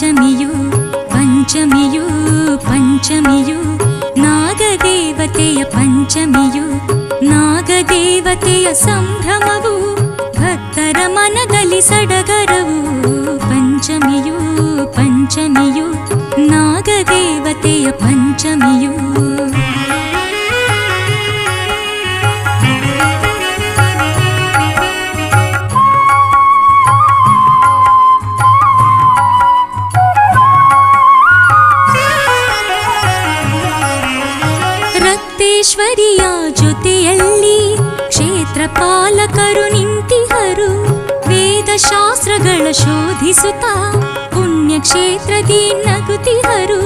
ಪಂಚಮಿಯು ಪಂಚಮಿಯು ಪಂಚಮಿಯು ನಾಗದೇವತೆಯ ಪಂಚಮಿಯು ನಾಗದೇವತೆಯ ಸಂಭ್ರಮವು ಭಕ್ತರ ಮನದಲ್ಲಿ ಸಡಗರವು ಪಂಚಮಿಯು ಪಂಚಮಿಯು ನಾಗದೇವತೆಯ ಪಂಚಮಿಯು ರಕ್ತೇಶ್ವರಿಯ ಜೊತೆಯಲ್ಲಿ ಕ್ಷೇತ್ರಪಾಲಕರು ನಿಂತಿಹರು ವೇದಶಾಸ್ತ್ರಗಳ ಶೋಧಿಸುತ್ತಾ ಪುಣ್ಯಕ್ಷೇತ್ರದಿ ನಗುತ್ತಿಹರು